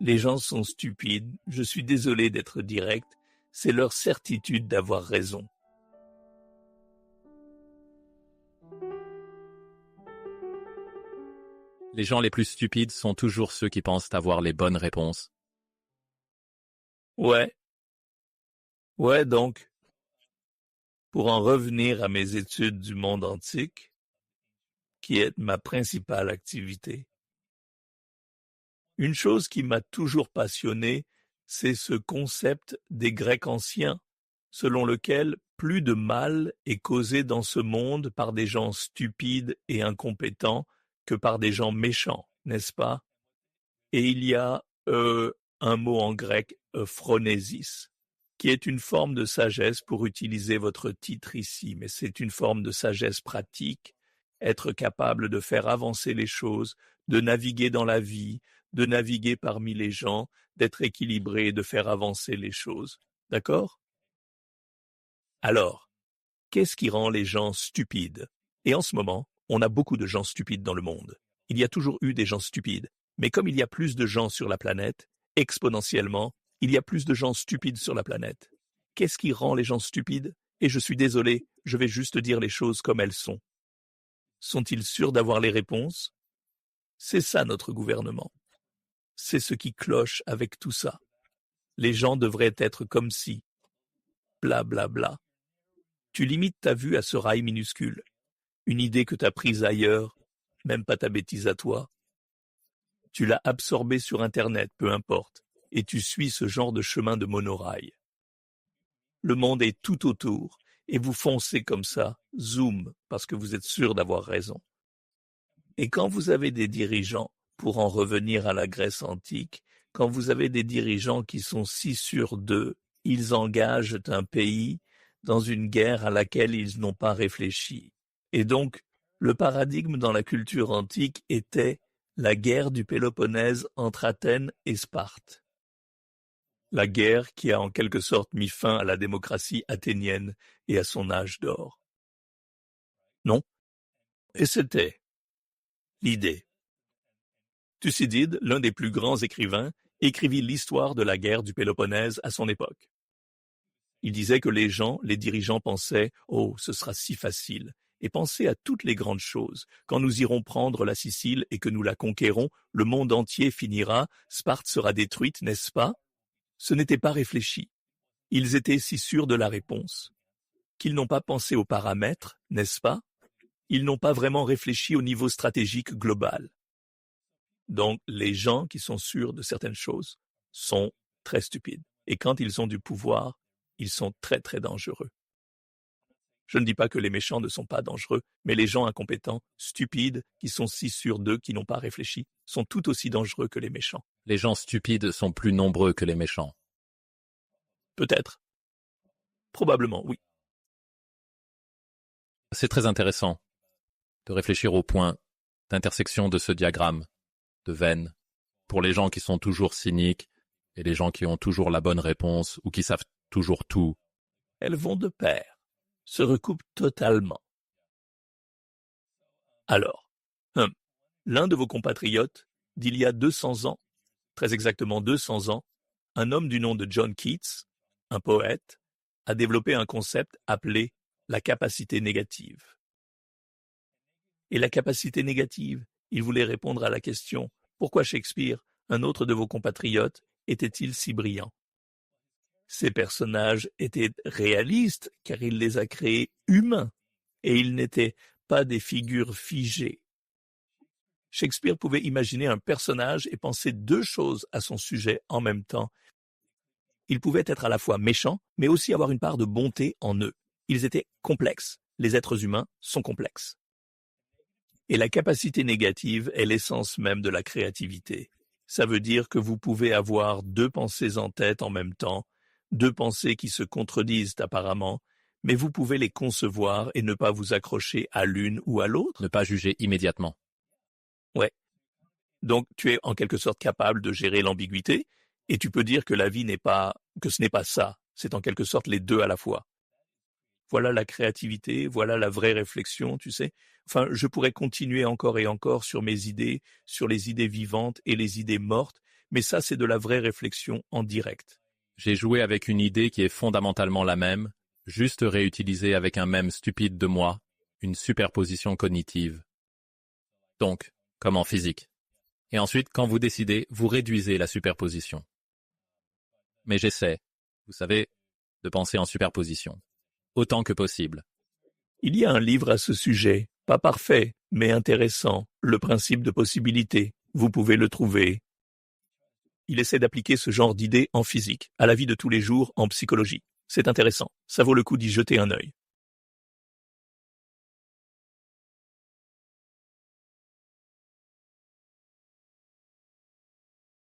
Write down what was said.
Les gens sont stupides, je suis désolé d'être direct, c'est leur certitude d'avoir raison. Les gens les plus stupides sont toujours ceux qui pensent avoir les bonnes réponses. Ouais, donc, pour en revenir à mes études du monde antique, qui est ma principale activité, une chose qui m'a toujours passionné, c'est ce concept des Grecs anciens, selon lequel plus de mal est causé dans ce monde par des gens stupides et incompétents que par des gens méchants, n'est-ce pas? Et il y a un mot en grec, phronésis, qui est une forme de sagesse pour utiliser votre titre ici, mais c'est une forme de sagesse pratique, être capable de faire avancer les choses, de naviguer dans la vie, de naviguer parmi les gens, d'être équilibré et de faire avancer les choses. D'accord? Alors, qu'est-ce qui rend les gens stupides? Et en ce moment, on a beaucoup de gens stupides dans le monde. Il y a toujours eu des gens stupides. Mais comme il y a plus de gens sur la planète, exponentiellement, il y a plus de gens stupides sur la planète. Qu'est-ce qui rend les gens stupides? Et je suis désolé, je vais juste dire les choses comme elles sont. Sont-ils sûrs d'avoir les réponses? C'est ça notre gouvernement. C'est ce qui cloche avec tout ça. Les gens devraient être comme si. Bla bla bla. Tu limites ta vue à ce rail minuscule. Une idée que t'as prise ailleurs, même pas ta bêtise à toi. Tu l'as absorbée sur Internet, peu importe, et tu suis ce genre de chemin de monorail. Le monde est tout autour, et vous foncez comme ça, zoom, parce que vous êtes sûr d'avoir raison. Et quand vous avez des dirigeants, pour en revenir à la Grèce antique, quand vous avez des dirigeants qui sont si sûrs d'eux, ils engagent un pays dans une guerre à laquelle ils n'ont pas réfléchi. Et donc, le paradigme dans la culture antique était la guerre du Péloponnèse entre Athènes et Sparte. La guerre qui a en quelque sorte mis fin à la démocratie athénienne et à son âge d'or. Non? Et c'était l'idée. Thucydide, l'un des plus grands écrivains, écrivit l'histoire de la guerre du Péloponnèse à son époque. Il disait que les gens, les dirigeants pensaient « Oh, ce sera si facile !» et pensaient à toutes les grandes choses. Quand nous irons prendre la Sicile et que nous la conquérons, le monde entier finira, Sparte sera détruite, n'est-ce pas? Ce n'était pas réfléchi. Ils étaient si sûrs de la réponse qu'ils n'ont pas pensé aux paramètres, n'est-ce pas? Ils n'ont pas vraiment réfléchi au niveau stratégique global. Donc, les gens qui sont sûrs de certaines choses sont très stupides. Et quand ils ont du pouvoir, ils sont très très dangereux. Je ne dis pas que les méchants ne sont pas dangereux, mais les gens incompétents, stupides, qui sont si sûrs d'eux, qui n'ont pas réfléchi, sont tout aussi dangereux que les méchants. Les gens stupides sont plus nombreux que les méchants. Peut-être. Probablement, oui. C'est très intéressant de réfléchir au point d'intersection de ce diagramme de Venn pour les gens qui sont toujours cyniques et les gens qui ont toujours la bonne réponse ou qui savent toujours tout. Elles vont de pair, se recoupent totalement. Alors, l'un de vos compatriotes d'il y a 200 ans, très exactement 200 ans, un homme du nom de John Keats, un poète, a développé un concept appelé la capacité négative. Et la capacité négative, il voulait répondre à la question « Pourquoi Shakespeare, un autre de vos compatriotes, était-il si brillant ?» Ces personnages étaient réalistes car il les a créés humains et ils n'étaient pas des figures figées. Shakespeare pouvait imaginer un personnage et penser deux choses à son sujet en même temps. Ils pouvaient être à la fois méchants, mais aussi avoir une part de bonté en eux. Ils étaient complexes. Les êtres humains sont complexes. Et la capacité négative est l'essence même de la créativité. Ça veut dire que vous pouvez avoir deux pensées en tête en même temps, deux pensées qui se contredisent apparemment, mais vous pouvez les concevoir et ne pas vous accrocher à l'une ou à l'autre. Ne pas juger immédiatement. Ouais. Donc tu es en quelque sorte capable de gérer l'ambiguïté et tu peux dire que la vie que ce n'est pas ça, c'est en quelque sorte les deux à la fois. Voilà la créativité, voilà la vraie réflexion, tu sais. Enfin, je pourrais continuer encore et encore sur mes idées, sur les idées vivantes et les idées mortes, Mais ça, c'est de la vraie réflexion en direct. J'ai joué avec une idée qui est fondamentalement la même, juste réutilisée avec un même stupide de moi, une superposition cognitive. Donc, comme en physique. Et ensuite, quand vous décidez, vous réduisez la superposition. Mais j'essaie, vous savez, de penser en superposition. Autant que possible. Il y a un livre à ce sujet, pas parfait, mais intéressant, Le principe de possibilité. Vous pouvez le trouver. Il essaie d'appliquer ce genre d'idées en physique, à la vie de tous les jours, en psychologie. C'est intéressant, ça vaut le coup d'y jeter un œil.